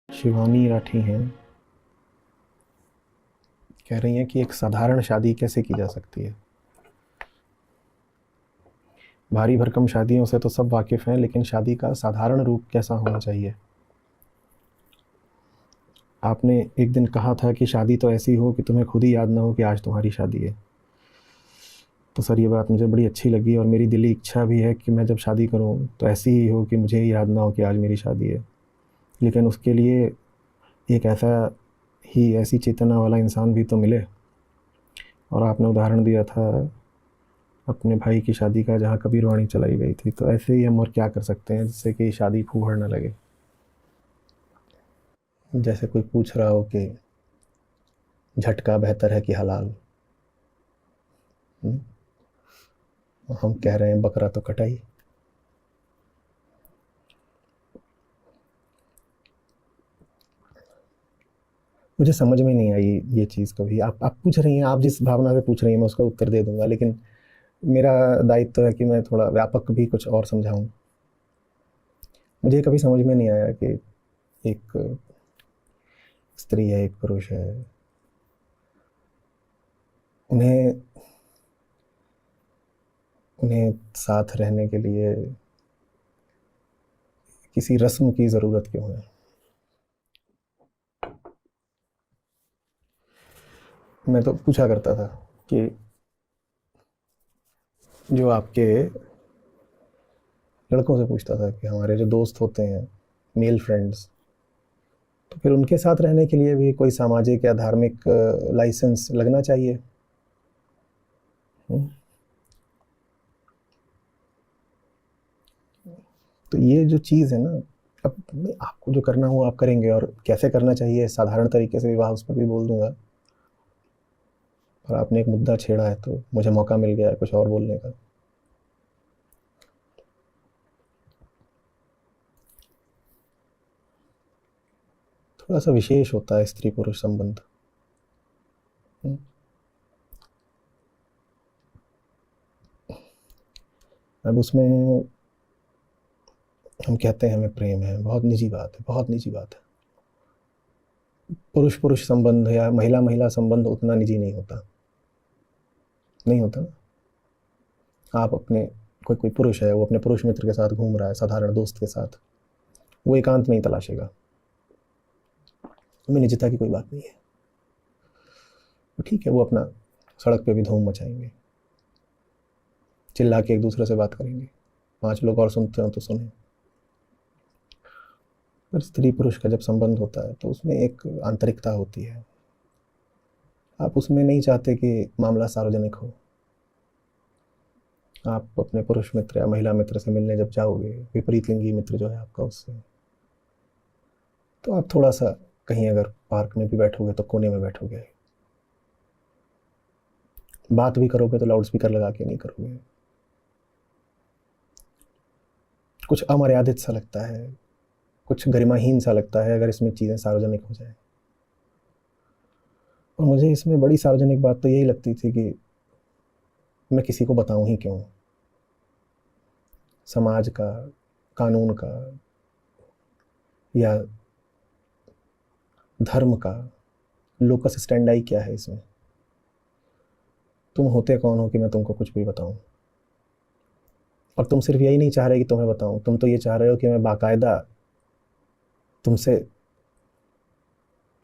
शिवानी राठी हैं, कह रही हैं कि एक साधारण शादी कैसे की जा सकती है। भारी भरकम शादियों से तो सब वाकिफ़ हैं, लेकिन शादी का साधारण रूप कैसा होना चाहिए। आपने एक दिन कहा था कि शादी तो ऐसी हो कि तुम्हें खुद ही याद ना हो कि आज तुम्हारी शादी है। तो सर, ये बात मुझे बड़ी अच्छी लगी और मेरी दिली इच्छा भी है कि मैं जब शादी करूं तो ऐसी ही हो कि मुझे ही याद ना हो कि आज मेरी शादी है। लेकिन उसके लिए एक ऐसी चेतना वाला इंसान भी तो मिले। और आपने उदाहरण दिया था अपने भाई की शादी का, जहाँ कबीरवाणी चलाई गई थी। तो ऐसे ही हम और क्या कर सकते हैं जिससे कि शादी फूहड़ ना लगे। जैसे कोई पूछ रहा हो कि झटका बेहतर है कि हलाल। हुँ? हम कह रहे हैं बकरा तो कटाई। मुझे समझ में नहीं आई ये चीज़ कभी। आप पूछ रही हैं, आप जिस भावना से पूछ रही हैं मैं उसका उत्तर दे दूँगा, लेकिन मेरा दायित्व है कि मैं थोड़ा व्यापक भी कुछ और समझाऊँ। मुझे कभी समझ में नहीं आया कि एक स्त्री है, एक पुरुष है, उन्हें उन्हें साथ रहने के लिए किसी रस्म की ज़रूरत क्यों है? मैं तो पूछा करता था कि जो आपके लड़कों से पूछता था कि हमारे जो दोस्त होते हैं, मेल फ्रेंड्स, तो फिर उनके साथ रहने के लिए भी कोई सामाजिक या धार्मिक लाइसेंस लगना चाहिए। हुँ? तो ये जो चीज़ है ना, अब आपको जो करना हो आप करेंगे, और कैसे करना चाहिए साधारण तरीके से विवाह, उस पर भी बोल दूँगा। और आपने एक मुद्दा छेड़ा है तो मुझे मौका मिल गया है कुछ और बोलने का। थोड़ा-सा विशेष होता है स्त्री-पुरुष संबंध। हुँ? अब उसमें हम कहते हैं हमें प्रेम है, बहुत निजी बात है, बहुत निजी बात है। पुरुष-पुरुष संबंध या महिला-महिला संबंध उतना निजी नहीं होता। नहीं होता ना। आप अपने कोई पुरुष है, वो अपने पुरुष मित्र के साथ घूम रहा है, साधारण दोस्त के साथ, वो एकांत नहीं तलाशेगा। उसमें निजता की कोई बात नहीं है। तो ठीक है, वो अपना सड़क पे भी धूम मचाएँगे, चिल्ला के एक दूसरे से बात करेंगे। 5 लोग और सुनते हो तो सुनें। पर स्त्री-पुरुष का जब संबंध होता है तो उसमें एक आंतरिकता होती है। आप उसमें नहीं चाहते कि मामला सार्वजनिक हो। आप अपने पुरुष मित्र या महिला मित्र से मिलने जब जाओगे, विपरीत लिंगी मित्र जो है आपका उससे, तो आप थोड़ा-सा कहीं अगर पार्क में भी बैठोगे तो कोने में बैठोगे। बात भी करोगे तो लाउड स्पीकर लगा के नहीं करोगे। कुछ अमर्यादित सा लगता है, कुछ गरिमाहीन सा लगता है अगर इसमें चीज़ें सार्वजनिक हो जाएँ। और मुझे इसमें बड़ी सार्वजनिक बात तो यही लगती थी कि मैं किसी को बताऊँ ही क्यों? समाज का, कानून का या धर्म का लोकस स्टैंडाई क्या है इसमें? तुम होते कौन हो कि मैं तुमको कुछ भी बताऊँ? और तुम सिर्फ़ यही नहीं चाह रहे कि तुम्हें बताऊँ, तुम तो ये चाह रहे हो कि मैं बाकायदा तुमसे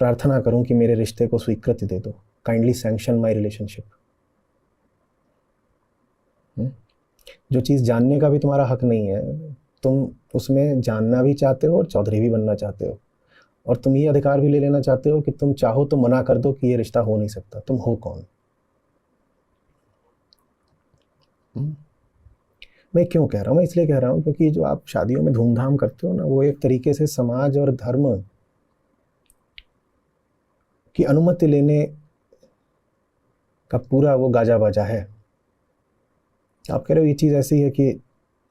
प्रार्थना करूँ कि मेरे रिश्ते को स्वीकृति दे दो। Kindly sanction my relationship. हुँ? जो चीज़ जानने का भी तुम्हारा हक नहीं है, तुम उसमें जानना भी चाहते हो और चौधरी भी बनना चाहते हो। और तुम ये अधिकार भी ले लेना चाहते हो कि तुम चाहो तो मना कर दो कि ये रिश्ता हो नहीं सकता। तुम हो कौन? हुँ? मैं क्यों कह रहा हूँ? मैं इसलिए कह रहा हूँ क्योंकि जो आप शादियों में धूम-धाम करते हो ना, वो एक तरीके से समाज और धर्म की अनुमति लेने का पूरा वो गाजा-बाजा है। आप कह रहे हो ये चीज़ ऐसी है कि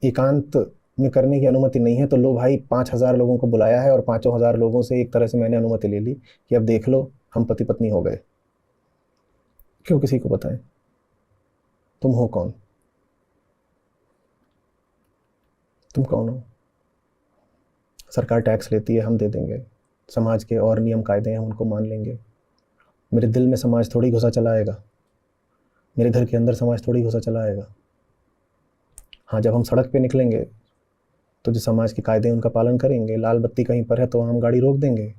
एकांत में करने की अनुमति नहीं है, तो लो भाई 5,000 लोगों को बुलाया है और पाँचों हज़ार लोगों से एक तरह से मैंने अनुमति ले ली कि अब देख लो हम पति-पत्नी हो गए। क्यों किसी को बताएँ? तुम हो कौन? तुम कौन हो? सरकार टैक्स लेती है, हम दे देंगे। समाज के और नियम कायदे हैं उनको मान लेंगे। मेरे दिल में समाज थोड़ी घुसा चला आएगा, मेरे घर के अंदर समाज थोड़ी घुसा चला आएगा। हाँ, जब हम सड़क पे निकलेंगे तो जो समाज के कायदे हैं उनका पालन करेंगे। लाल बत्ती कहीं पर है तो हम गाड़ी रोक देंगे।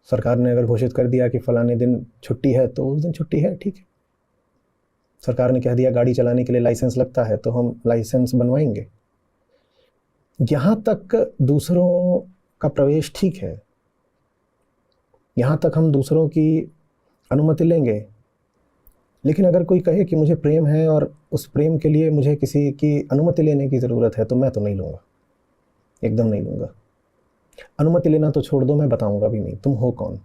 सरकार ने अगर घोषित कर दिया कि फलाने दिन छुट्टी है तो उस दिन छुट्टी है, ठीक है। सरकार ने कह दिया गाड़ी चलाने के लिए लाइसेंस लगता है तो हम लाइसेंस बनवाएंगे। यहाँ तक दूसरों का प्रवेश ठीक है, यहाँ तक हम दूसरों की अनुमति लेंगे। लेकिन अगर कोई कहे कि मुझे प्रेम है और उस प्रेम के लिए मुझे किसी की अनुमति लेने की ज़रूरत है, तो मैं तो नहीं लूँगा, एकदम नहीं लूँगा। अनुमति लेना तो छोड़ दो, मैं बताऊँगा भी नहीं तुम हो कौन,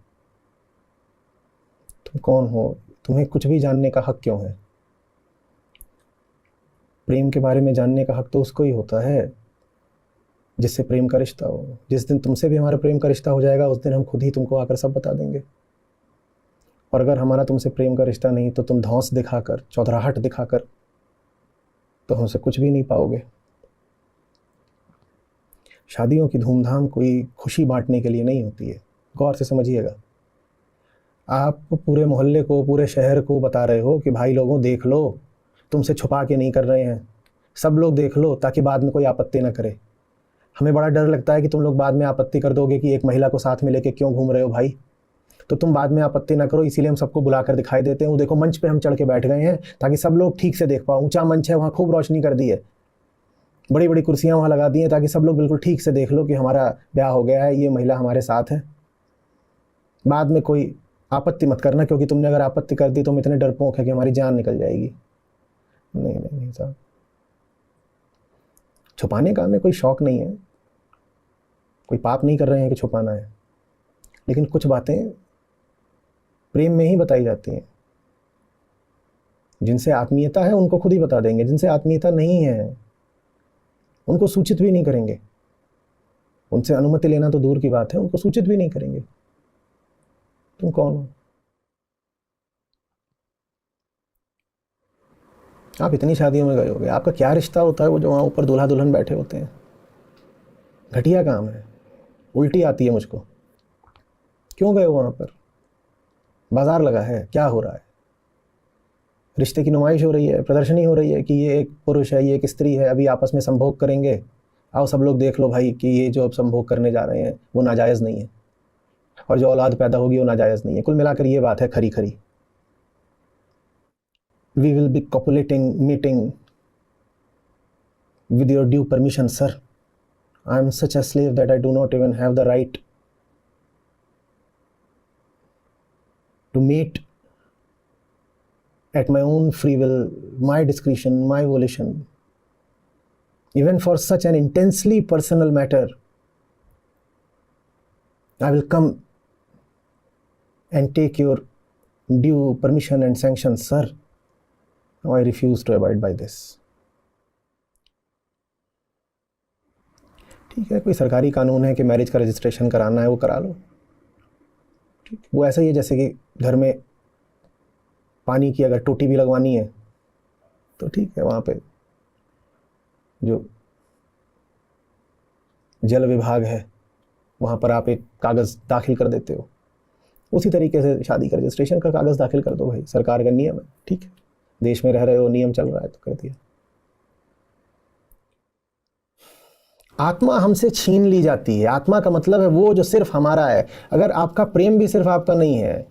तुम कौन हो, तुम्हें कुछ भी जानने का हक क्यों है। प्रेम के बारे में जानने का हक तो उसको ही होता है जिससे प्रेम का रिश्ता हो। जिस दिन तुमसे भी हमारा प्रेम का रिश्ता हो जाएगा उस दिन हम खुद ही तुमको आकर सब बता देंगे। और अगर हमारा तुमसे प्रेम का रिश्ता नहीं तो तुम धौंस दिखाकर, चौधराहट दिखाकर तो हमसे कुछ भी नहीं पाओगे। शादियों की धूमधाम कोई खुशी बांटने के लिए नहीं होती है, गौर से समझिएगा। आप पूरे मोहल्ले को, पूरे शहर को बता रहे हो कि भाई लोगों देख लो, तुमसे छुपा के नहीं कर रहे हैं, सब लोग देख लो ताकि बाद में कोई आपत्ति ना करे। हमें बड़ा डर लगता है कि तुम लोग बाद में आपत्ति कर दोगे कि एक महिला को साथ में लेके क्यों घूम रहे हो भाई, तो तुम बाद में आपत्ति ना करो, इसीलिए हम सबको बुलाकर दिखाई देते हैं। वो देखो मंच पे हम चढ़ के बैठ गए हैं ताकि सब लोग ठीक से देख पाओ। ऊंचा मंच है, वहाँ खूब रोशनी कर दी है, बड़ी बड़ी कुर्सियाँ वहाँ लगा दी हैं ताकि सब लोग बिल्कुल ठीक से देख लो कि हमारा ब्याह हो गया है, ये महिला हमारे साथ है। बाद में कोई आपत्ति मत करना, क्योंकि तुमने अगर आपत्ति कर दी तो हम इतने डरपोक है कि हमारी जान निकल जाएगी। नहीं नहीं नहीं साहब, छुपाने का हमें कोई शौक़ नहीं है, कोई पाप नहीं कर रहे हैं कि छुपाना है। लेकिन कुछ बातें प्रेम में ही बताई जाती हैं। जिनसे आत्मीयता है उनको खुद ही बता देंगे, जिनसे आत्मीयता नहीं है उनको सूचित भी नहीं करेंगे। उनसे अनुमति लेना तो दूर की बात है, उनको सूचित भी नहीं करेंगे। तुम कौन हो? आप इतनी शादियों में गए होगे, आपका क्या रिश्ता होता है वो जो वहाँ ऊपर दूल्हा दुल्हन बैठे होते हैं? घटिया काम है, उल्टी आती है मुझको। क्यों गए हो वहाँ पर? बाजार लगा है, क्या हो रहा है? रिश्ते की नुमाइश हो रही है, प्रदर्शनी हो रही है कि ये एक पुरुष है, ये एक स्त्री है, अभी आपस में संभोग करेंगे। आओ सब लोग देख लो भाई कि ये जो अब संभोग करने जा रहे हैं वो नाजायज़ नहीं है, और जो औलाद पैदा होगी वो नाजायज़ नहीं है। कुल मिलाकर ये बात है खरी खरी। We will be copulating, meeting with your due permission, sir. I am such a slave that I do not even have the right to meet at my own free will, my discretion, my volition. Even for such an intensely personal matter, I will come and take your due permission and sanction, sir. No, I refuse to abide by this. ठीक है, कोई सरकारी कानून है कि marriage का registration कराना है, वो करा लो। ठीक, वो ऐसा ही है जैसे कि घर में पानी की अगर टोटी भी लगवानी है तो ठीक है, वहाँ पे जो जल विभाग है वहाँ पर आप एक कागज़ दाखिल कर देते हो। उसी तरीके से शादी का रजिस्ट्रेशन का कागज़ दाखिल कर दो भाई, सरकार का नियम है। ठीक है, देश में रह रहे हो, नियम चल रहा है तो कर दिया। आत्मा हमसे छीन ली जाती है। आत्मा का मतलब है वो जो सिर्फ हमारा है। अगर आपका प्रेम भी सिर्फ आपका नहीं है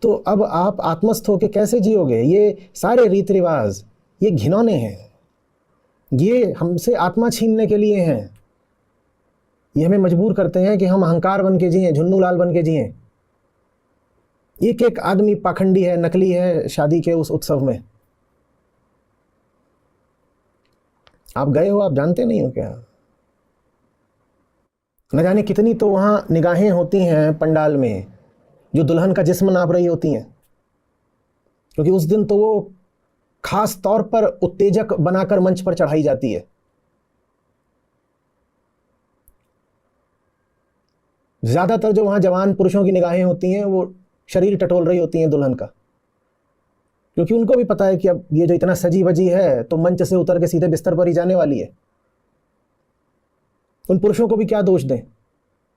तो अब आप आत्मस्थ होकर कैसे जियोगे? ये सारे रीति रिवाज ये घिनौने हैं, ये हमसे आत्मा छीनने के लिए हैं। ये हमें मजबूर करते हैं कि हम अहंकार बन के जिएं, झुन्नू लाल बन के जिएं। एक एक आदमी पाखंडी है, नकली है शादी के उस उत्सव में। आप गए हो, आप जानते नहीं हो क्या? न जाने कितनी तो वहाँ निगाहें होती हैं पंडाल में जो दुल्हन का जिस्म नाप रही होती हैं, क्योंकि उस दिन तो वो खास तौर पर उत्तेजक बनाकर मंच पर चढ़ाई जाती है। ज़्यादातर जो वहाँ जवान पुरुषों की निगाहें होती हैं वो शरीर टटोल रही होती हैं दुल्हन का, क्योंकि उनको भी पता है कि अब ये जो इतना सजी वजी है तो मंच से उतर के सीधे बिस्तर पर ही जाने वाली है। उन पुरुषों को भी क्या दोष दें?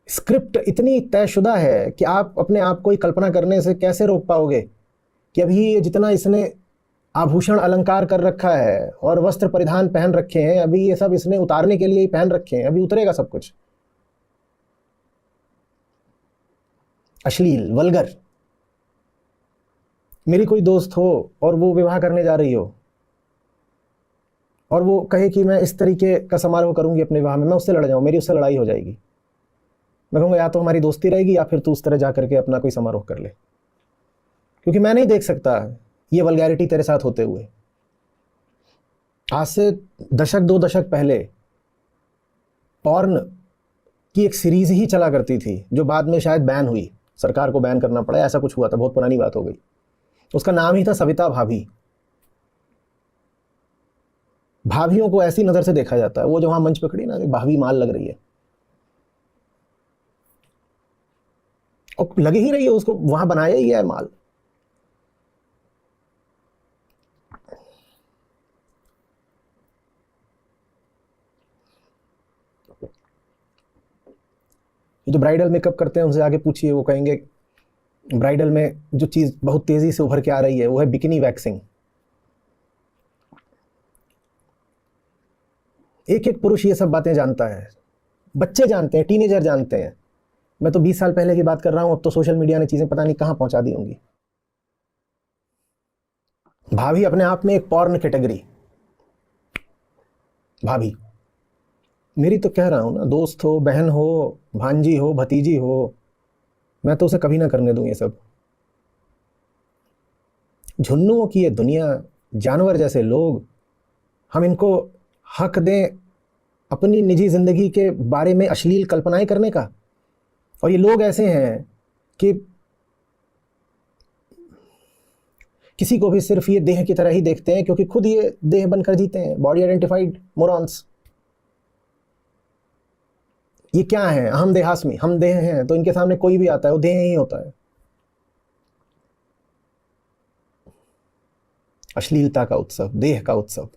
स्क्रिप्ट इतनी तयशुदा है कि आप अपने आप को ही कल्पना करने से कैसे रोक पाओगे कि अभी ये जितना इसने आभूषण अलंकार कर रखा है और वस्त्र परिधान पहन रखे हैं, अभी ये सब इसने उतारने के लिए ही पहन रखे हैं, अभी उतरेगा सब कुछ। अश्लील, वल्गर। मेरी कोई दोस्त हो और वो विवाह करने जा रही हो और वो कहे कि मैं इस तरीके का समारोह करूंगी अपने विवाह में, मैं उससे लड़ जाऊं, मेरी उससे लड़ाई हो जाएगी। मैं कहूँगा या तो हमारी दोस्ती रहेगी या फिर तू उस तरह जा करके अपना कोई समारोह कर ले, क्योंकि मैं नहीं देख सकता ये वल्गैरिटी तेरे साथ होते हुए। आज से दशक 2 दशक पहले पॉर्न की एक सीरीज ही चला करती थी जो बाद में शायद बैन हुई, सरकार को बैन करना पड़ा, ऐसा कुछ हुआ था, बहुत पुरानी बात हो गई। उसका नाम ही था सविता भाभी। भाभियों को ऐसी नज़र से देखा जाता है, वो जो वहाँ मंच पे खड़ी ना, भाभी माल लग रही है, और लगे ही रही है, उसको वहाँ बनाया ही है माल। ये जो ब्राइडल मेकअप करते हैं उनसे आगे पूछिए, वो कहेंगे ब्राइडल में जो चीज़ बहुत तेज़ी से उभर के आ रही है वो है बिकिनी वैक्सिंग। एक एक पुरुष ये सब बातें जानता है, बच्चे जानते हैं, टीनेजर जानते हैं। मैं तो 20 साल पहले की बात कर रहा हूँ, अब तो सोशल मीडिया ने चीज़ें पता नहीं कहाँ पहुँचा दी होंगी। भाभी अपने आप में एक पॉर्न कैटेगरी। भाभी मेरी तो कह रहा हूँ ना, दोस्त हो, बहन हो, भांजी हो, भतीजी हो, मैं तो उसे कभी ना करने दूँ ये सब। झुन्नुओं की ये दुनिया, जानवर जैसे लोग, हम इनको हक दें अपनी निजी ज़िंदगी के बारे में अश्लील कल्पनाएं करने का? और ये लोग ऐसे हैं कि किसी को भी सिर्फ ये देह की तरह ही देखते हैं, क्योंकि खुद ये देह बनकर जीते हैं, बॉडी आइडेंटिफाइड मोरॉन्स। ये क्या है? अहम देहास्मि, हम देह हैं, तो इनके सामने कोई भी आता है वो देह ही होता है। अश्लीलता का उत्सव, देह का उत्सव।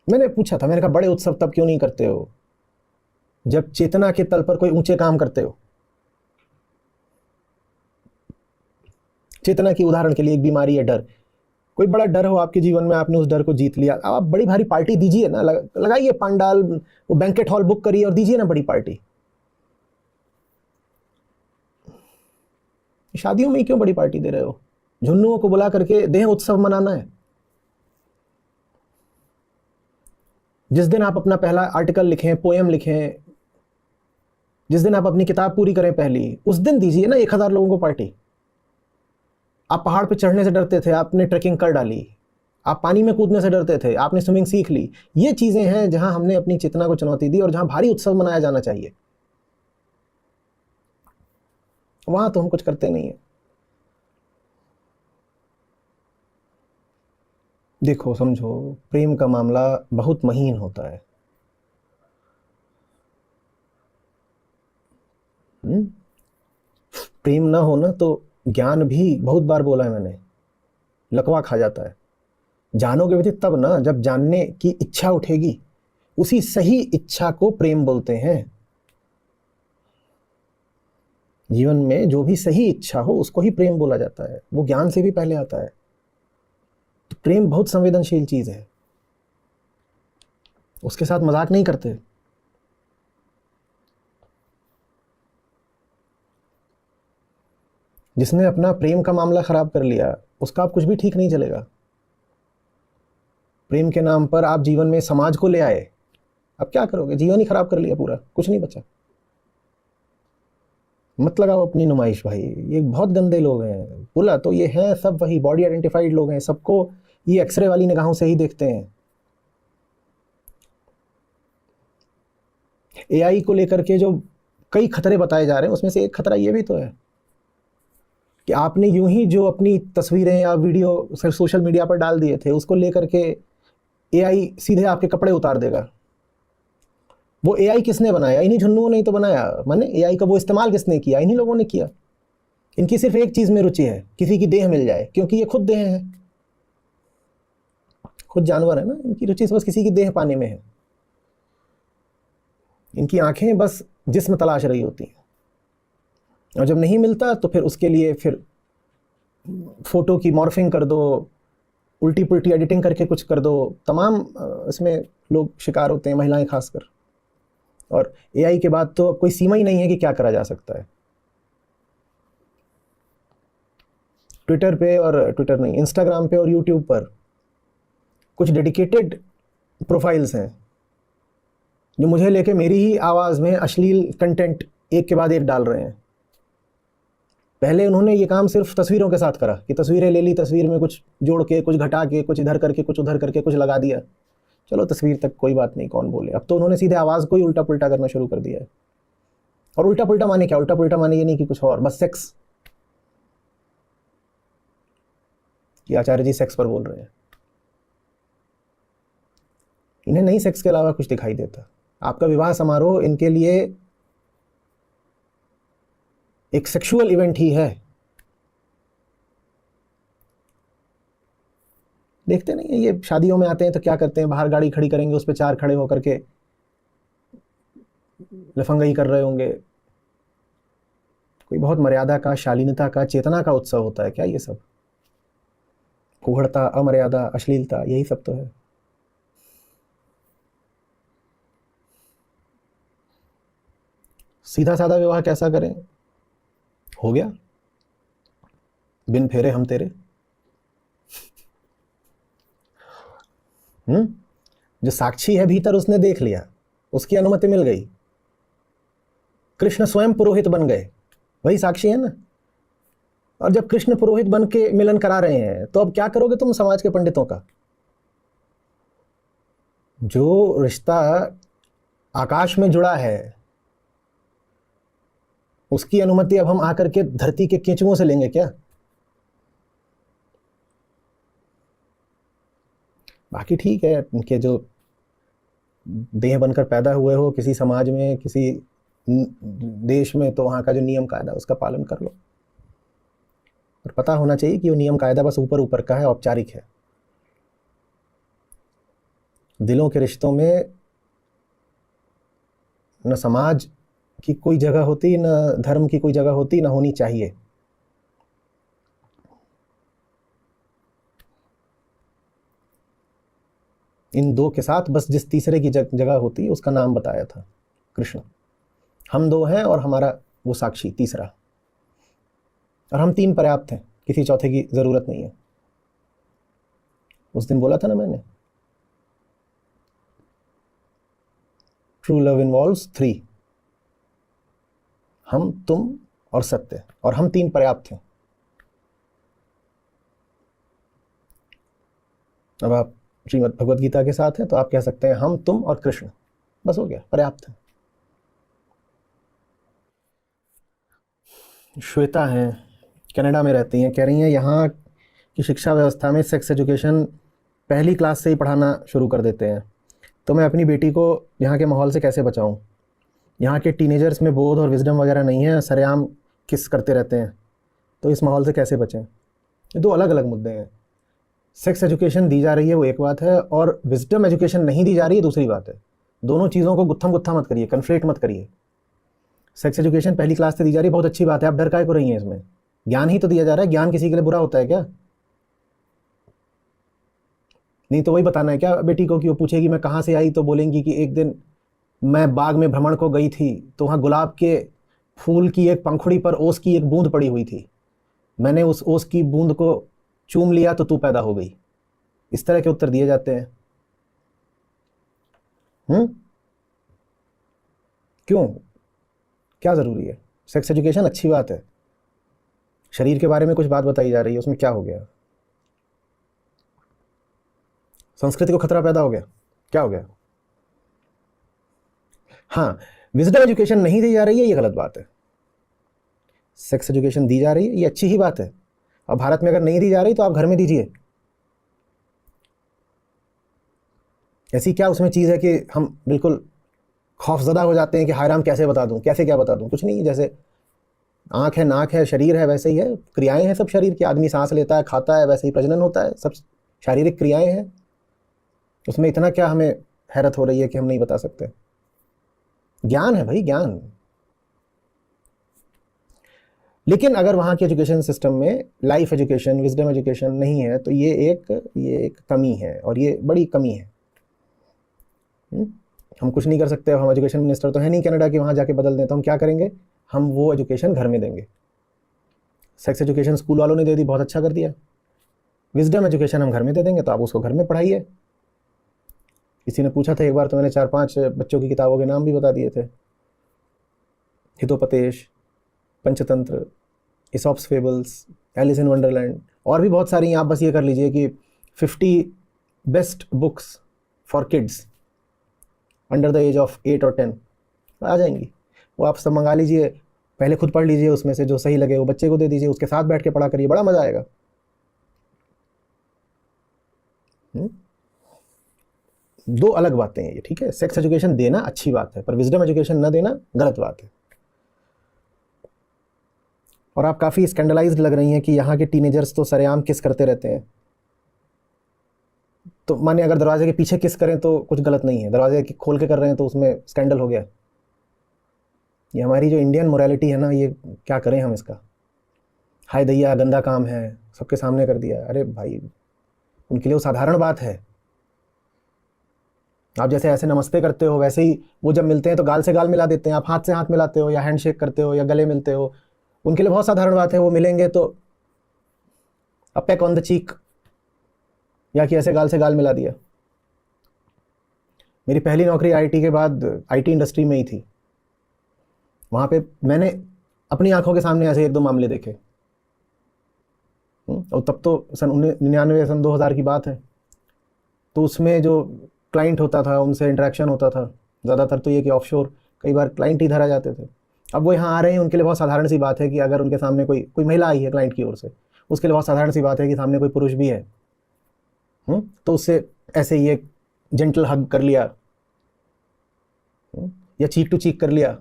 मैंने पूछा था, मैंने कहा बड़े उत्सव तब क्यों नहीं करते हो जब चेतना के तल पर कोई ऊंचे काम करते हो। चेतना की उदाहरण के लिए एक बीमारी है डर। कोई बड़ा डर हो आपके जीवन में, आपने उस डर को जीत लिया, अब आप बड़ी भारी पार्टी दीजिए ना, लगाइए पंडाल, वो बैंकेट हॉल बुक करिए और दीजिए ना बड़ी पार्टी। शादियों में क्यों बड़ी पार्टी दे रहे हो? झुन्नुओं को बुला करके देह उत्सव मनाना है। जिस दिन आप अपना पहला आर्टिकल लिखें, पोएम लिखें, जिस दिन आप अपनी किताब पूरी करें पहली, उस दिन दीजिए ना 1000 लोगों को पार्टी। आप पहाड़ पे चढ़ने से डरते थे, आपने ट्रैकिंग कर डाली। आप पानी में कूदने से डरते थे, आपने स्विमिंग सीख ली। ये चीज़ें हैं जहां हमने अपनी चेतना को चुनौती दी और जहां भारी उत्सव मनाया जाना चाहिए। वहां तो हम कुछ करते नहीं है। देखो, समझो, प्रेम का मामला बहुत महीन होता है। प्रेम ना हो ना तो ज्ञान भी, बहुत बार बोला है मैंने, लकवा खा जाता है। जानोगे भी तब ना जब जानने की इच्छा उठेगी। उसी सही इच्छा को प्रेम बोलते हैं। जीवन में जो भी सही इच्छा हो उसको ही प्रेम बोला जाता है, वो ज्ञान से भी पहले आता है। तो प्रेम बहुत संवेदनशील चीज है, उसके साथ मजाक नहीं करते। जिसने अपना प्रेम का मामला खराब कर लिया उसका अब कुछ भी ठीक नहीं चलेगा। प्रेम के नाम पर आप जीवन में समाज को ले आए, अब क्या करोगे? जीवन ही खराब कर लिया पूरा, कुछ नहीं बचा। मत लगाओ अपनी नुमाइश भाई, ये बहुत गंदे लोग हैं। बोला तो ये हैं सब वही बॉडी आइडेंटिफाइड लोग हैं, सबको ये एक्सरे वाली निगाहों से ही देखते हैं। एआई को लेकर के जो कई खतरे बताए जा रहे हैं उसमें से एक खतरा ये भी तो है कि आपने यूं ही जो अपनी तस्वीरें या वीडियो सोशल मीडिया पर डाल दिए थे उसको लेकर के एआई सीधे आपके कपड़े उतार देगा। वो एआई किसने बनाया? इन्हीं झुन्नुओं ने ही तो बनाया। माने एआई का वो इस्तेमाल किसने किया? इन्हीं लोगों ने किया। इनकी सिर्फ एक चीज में रुचि है, किसी की देह मिल जाए, क्योंकि ये खुद देह हैं। खुद जानवर है ना, इनकी रुचि बस किसी की देह पाने में है। इनकी आंखें बस जिस्म तलाश रही होती हैं, और जब नहीं मिलता तो फिर उसके लिए फिर फ़ोटो की मॉर्फिंग कर दो, उल्टी पुल्टी एडिटिंग करके कुछ कर दो, तमाम इसमें लोग शिकार होते हैं, महिलाएं खासकर। और एआई के बाद तो कोई सीमा ही नहीं है कि क्या करा जा सकता है। ट्विटर पे, और ट्विटर नहीं, इंस्टाग्राम पे और यूट्यूब पर कुछ डेडिकेटेड प्रोफाइल्स हैं जो मुझे लेके मेरी ही आवाज़ में अश्लील कंटेंट एक के बाद एक डाल रहे हैं। पहले उन्होंने ये काम सिर्फ तस्वीरों के साथ करा कि तस्वीरें ले ली, तस्वीर में कुछ जोड़ के, कुछ घटा के, कुछ इधर करके, कुछ उधर करके, कुछ लगा दिया, चलो तस्वीर तक कोई बात नहीं, कौन बोले। अब तो उन्होंने सीधे आवाज़ को ही उल्टा पुल्टा करना शुरू कर दिया है। और उल्टा पुल्टा माने क्या? उल्टा पुल्टा माने ये नहीं कि कुछ और, बस सेक्स, कि आचार्य जी सेक्स पर बोल रहे हैं। इन्हें नहीं सेक्स के अलावा कुछ दिखाई देता। आपका विवाह समारोह इनके लिए एक सेक्सुअल इवेंट ही है। देखते नहीं है ये, शादियों में आते हैं तो क्या करते हैं, बाहर गाड़ी खड़ी करेंगे, उस पर चार खड़े होकर के लफंगाई कर रहे होंगे। कोई बहुत मर्यादा का, शालीनता का, चेतना का उत्सव होता है क्या ये सब? फूहड़ता, अमर्यादा, अश्लीलता, यही सब तो है। सीधा साधा विवाह कैसा करें? हो गया, बिन फेरे हम तेरे। जो साक्षी है भीतर उसने देख लिया, उसकी अनुमति मिल गई, कृष्ण स्वयं पुरोहित बन गए, वही साक्षी है ना। और जब कृष्ण पुरोहित बन के मिलन करा रहे हैं तो अब क्या करोगे तुम समाज के पंडितों का? जो रिश्ता आकाश में जुड़ा है उसकी अनुमति अब हम आकर के धरती के केंचुओं से लेंगे क्या? बाकी ठीक है, उनके जो देह बनकर पैदा हुए हो किसी समाज में, किसी देश में, तो वहाँ का जो नियम कायदा उसका पालन कर लो। और पता होना चाहिए कि वो नियम कायदा बस ऊपर ऊपर का है, औपचारिक है। दिलों के रिश्तों में न समाज की कोई जगह होती, न धर्म की कोई जगह होती, न होनी चाहिए। इन दो के साथ बस जिस तीसरे की जगह होती है उसका नाम बताया था कृष्ण। हम दो हैं और हमारा वो साक्षी तीसरा, और हम तीन पर्याप्त हैं, किसी चौथे की जरूरत नहीं है। उस दिन बोला था ना मैंने, ट्रू लव इन्वॉल्व्स थ्री, हम, तुम और सत्य, और हम तीन पर्याप्त हैं। अब आप श्रीमद् भगवद गीता के साथ हैं तो आप कह सकते हैं हम, तुम और कृष्ण, बस हो गया, पर्याप्त है। श्वेता हैं, कनाडा में रहती हैं, कह रही हैं यहाँ की शिक्षा व्यवस्था में सेक्स एजुकेशन पहली क्लास से ही पढ़ाना शुरू कर देते हैं, तो मैं अपनी बेटी को यहाँ के माहौल से कैसे बचाऊँ? यहाँ के टीनेजर्स में बोध और विजडम वगैरह नहीं है, सरेआम किस करते रहते हैं, तो इस माहौल से कैसे बचें? ये दो अलग अलग मुद्दे हैं। सेक्स एजुकेशन दी जा रही है वो एक बात है, और विजडम एजुकेशन नहीं दी जा रही है दूसरी बात है। दोनों चीज़ों को गुत्थम गुत्था मत करिए, कन्फ्लेट मत करिए। सेक्स एजुकेशन पहली क्लास से दी जा रही है, बहुत अच्छी बात है, आप डर काहे को रही हैं इसमें? ज्ञान ही तो दिया जा रहा है, ज्ञान किसी के लिए बुरा होता है क्या? नहीं तो वही बताना है क्या बेटी को कि वो पूछेगी मैं कहाँ से आई, तो बोलेंगी कि एक दिन मैं बाग में भ्रमण को गई थी तो वहाँ गुलाब के फूल की एक पंखुड़ी पर ओस की एक बूंद पड़ी हुई थी, मैंने उस ओस की बूंद को चूम लिया तो तू पैदा हो गई। इस तरह के उत्तर दिए जाते हैं। क्यों, क्या ज़रूरी है? सेक्स एजुकेशन अच्छी बात है, शरीर के बारे में कुछ बात बताई जा रही है, उसमें क्या हो गया? संस्कृति को खतरा पैदा हो गया, क्या हो गया? हाँ, विजडम एजुकेशन नहीं दी जा रही है ये गलत बात है, सेक्स एजुकेशन दी जा रही है ये अच्छी ही बात है। और भारत में अगर नहीं दी जा रही तो आप घर में दीजिए। ऐसी क्या उसमें चीज़ है कि हम बिल्कुल खौफजदा हो जाते हैं कि हाय राम कैसे बता दूं, कैसे क्या बता दूं? कुछ नहीं, जैसे आँख है, नाक है, शरीर है, वैसे ही है, क्रियाएं हैं सब शरीर की। आदमी सांस लेता है, खाता है, वैसे ही प्रजनन होता है, सब शारीरिक क्रियाएं हैं। उसमें इतना क्या हमें हैरत हो रही है कि हम नहीं बता सकते? ज्ञान है भाई, ज्ञान। लेकिन अगर वहाँ के एजुकेशन सिस्टम में लाइफ एजुकेशन, विजडम एजुकेशन नहीं है तो ये एक कमी है, और ये बड़ी कमी है। हम कुछ नहीं कर सकते। हम एजुकेशन मिनिस्टर तो है नहीं कनाडा कि वहाँ जाके बदल दें। तो हम क्या करेंगे? हम वो एजुकेशन घर में देंगे। सेक्स एजुकेशन स्कूल वालों ने दे दी, बहुत अच्छा कर दिया। विजडम एजुकेशन हम घर में दे देंगे, तो आप उसको घर में पढ़ाइए। किसी ने पूछा था एक बार, तो मैंने 4-5 बच्चों की किताबों के नाम भी बता दिए थे। Hitopadesha, Panchatantra, Aesop's fables, Alice in Wonderland, और भी बहुत सारी। आप बस ये कर लीजिए कि 50 best books for kids under the age of 8 और 10 आ जाएंगी। वो आप सब मंगा लीजिए, पहले खुद पढ़ लीजिए, उसमें से जो सही लगे वो बच्चे को दे दीजिए, उसके साथ बैठ के पढ़ा करिए, बड़ा मज़ा आएगा। दो अलग बातें हैं ये, ठीक है? सेक्स एजुकेशन देना अच्छी बात है, पर विजडम एजुकेशन न देना गलत बात है। और आप काफ़ी स्कैंडलाइज्ड लग रही हैं कि यहाँ के टीनेजर्स तो सरेआम किस करते रहते हैं। तो माने अगर दरवाजे के पीछे किस करें तो कुछ गलत नहीं है, दरवाजे की खोल के कर रहे हैं तो उसमें स्कैंडल हो गया। ये हमारी जो इंडियन मोरालिटी है ना, ये क्या करें हम इसका? हाय दैया, गंदा काम है, सबके सामने कर दिया। अरे भाई, उनके लिए वो साधारण बात है। आप जैसे ऐसे नमस्ते करते हो, वैसे ही वो जब मिलते हैं तो गाल से गाल मिला देते हैं। आप हाथ से हाथ मिलाते हो, या हैंडशेक करते हो, या गले मिलते हो, उनके लिए बहुत साधारण बात है। वो मिलेंगे तो अ पेक ऑन द चीक, या कि ऐसे गाल से गाल मिला दिया। मेरी पहली नौकरी आईटी के बाद आईटी इंडस्ट्री में ही थी। वहाँ पे मैंने अपनी आंखों के सामने ऐसे 1-2 मामले देखे। और तब तो सन 1999, सन 2000 की बात है। तो उसमें जो क्लाइंट होता था, उनसे इंटरेक्शन होता था। ज़्यादातर तो ये कि ऑफशोर कई बार क्लाइंट ही धरा जाते थे। अब वो यहाँ आ रहे हैं, उनके लिए बहुत साधारण सी बात है कि अगर उनके सामने कोई महिला आई है क्लाइंट की ओर से, उसके लिए बहुत साधारण सी बात है कि सामने कोई पुरुष भी है। तो उससे ऐसे ही एक जेंटल हग कर लिया, या चीक टू चीक कर लिया।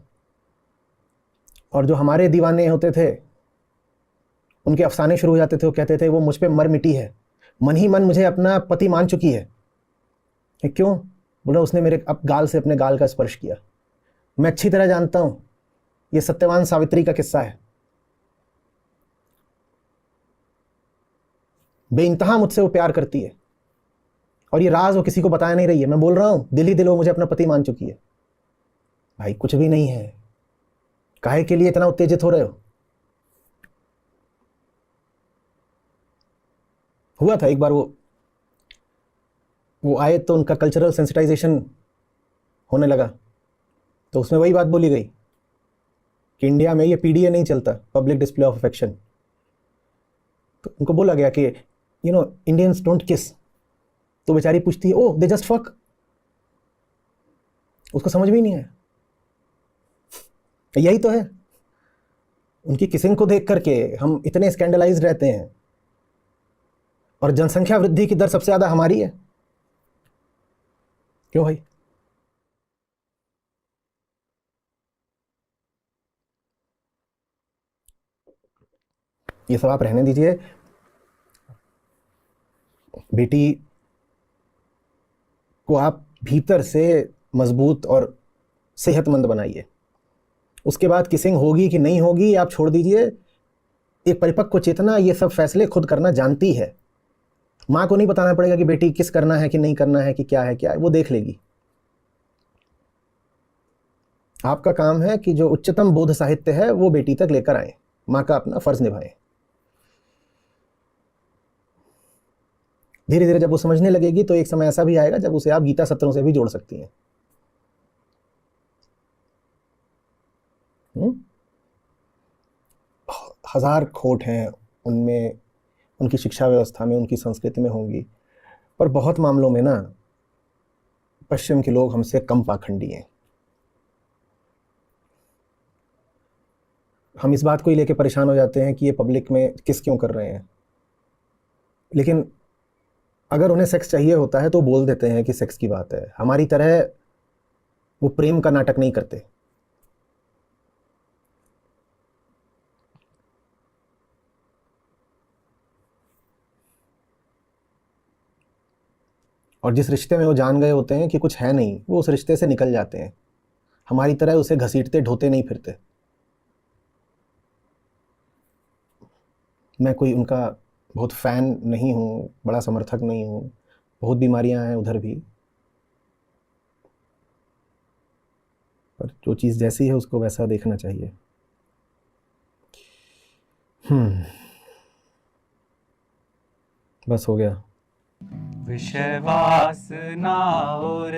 और जो हमारे दीवाने होते थे, उनके अफसाने शुरू हो जाते थे। वो कहते थे वो मुझ पे मर मिटी है, मन ही मन मुझे अपना पति मान चुकी है। क्यों? बोला उसने मेरे अब गाल से अपने गाल का स्पर्श किया। मैं अच्छी तरह जानता हूं, ये सत्यवान सावित्री का किस्सा है। बेइंतहा मुझसे वो प्यार करती है, और ये राज वो किसी को बताया नहीं रही है। मैं बोल रहा हूं, दिल ही दिल वो मुझे अपना पति मान चुकी है। भाई कुछ भी नहीं है, काहे के लिए इतना उत्तेजित हो रहे हो? हुआ था एक बार, वो आए तो उनका कल्चरल सेंसिटाइजेशन होने लगा। तो उसमें वही बात बोली गई कि इंडिया में ये पीडीए नहीं चलता, पब्लिक डिस्प्ले ऑफ अफेक्शन। तो उनको बोला गया कि इंडियंस डोंट किस। तो बेचारी पूछती है, ओह दे जस्ट फक। उसको समझ भी नहीं है। यही तो है, उनकी किसिंग को देख करके हम इतने स्कैंडलाइज्ड रहते हैं, और जनसंख्या वृद्धि की दर सबसे ज़्यादा हमारी है। क्यों भाई? ये सब आप रहने दीजिए। बेटी को आप भीतर से मजबूत और सेहतमंद बनाइए। उसके बाद किसिंग होगी कि नहीं होगी आप छोड़ दीजिए। एक परिपक्व चेतना ये सब फैसले खुद करना जानती है। माँ को नहीं बताना पड़ेगा कि बेटी किस करना है कि नहीं करना है, कि क्या है, वो देख लेगी। आपका काम है कि जो उच्चतम बोध साहित्य है वो बेटी तक लेकर आए, माँ का अपना फर्ज निभाएं। धीरे धीरे जब वो समझने लगेगी तो एक समय ऐसा भी आएगा जब उसे आप गीता सत्रों से भी जोड़ सकती हैं। हजार खोट हैं उनमें, उनकी शिक्षा व्यवस्था में, उनकी संस्कृति में होंगी, पर बहुत मामलों में ना पश्चिम के लोग हमसे कम पाखंडी हैं। हम इस बात को ही लेके परेशान हो जाते हैं कि ये पब्लिक में किस क्यों कर रहे हैं। लेकिन अगर उन्हें सेक्स चाहिए होता है तो बोल देते हैं कि सेक्स की बात है। हमारी तरह वो प्रेम का नाटक नहीं करते। और जिस रिश्ते में वो जान गए होते हैं कि कुछ है नहीं, वो उस रिश्ते से निकल जाते हैं। हमारी तरह उसे घसीटते ढोते नहीं फिरते। मैं कोई उनका बहुत फ़ैन नहीं हूँ, बड़ा समर्थक नहीं हूँ, बहुत बीमारियाँ हैं उधर भी। पर जो चीज़ जैसी है उसको वैसा देखना चाहिए। बस हो गया। विषय वासना और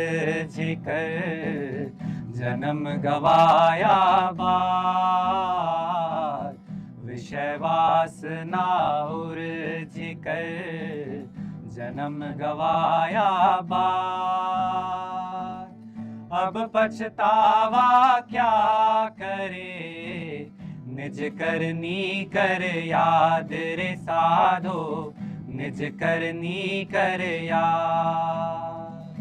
जिकर जन्म गवाया बार, विषय वासना और जिकर जन्म गवाया बार। अब पछतावा क्या करे, निज करनी कर याद रे साधो, निज करनी कर याद।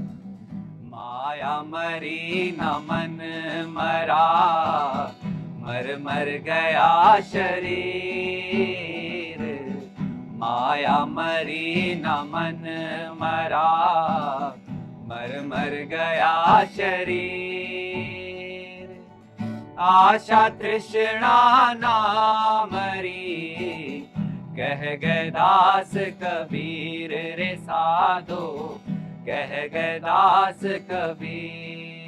माया मरी न मन मरा, मर मर गया शरीर। माया मरी न मन मरा, मर मर गया शरीर। आशा तृष्णा ना मरी, कह गए दास कबीर रे साधो, कह गए दास कबीर।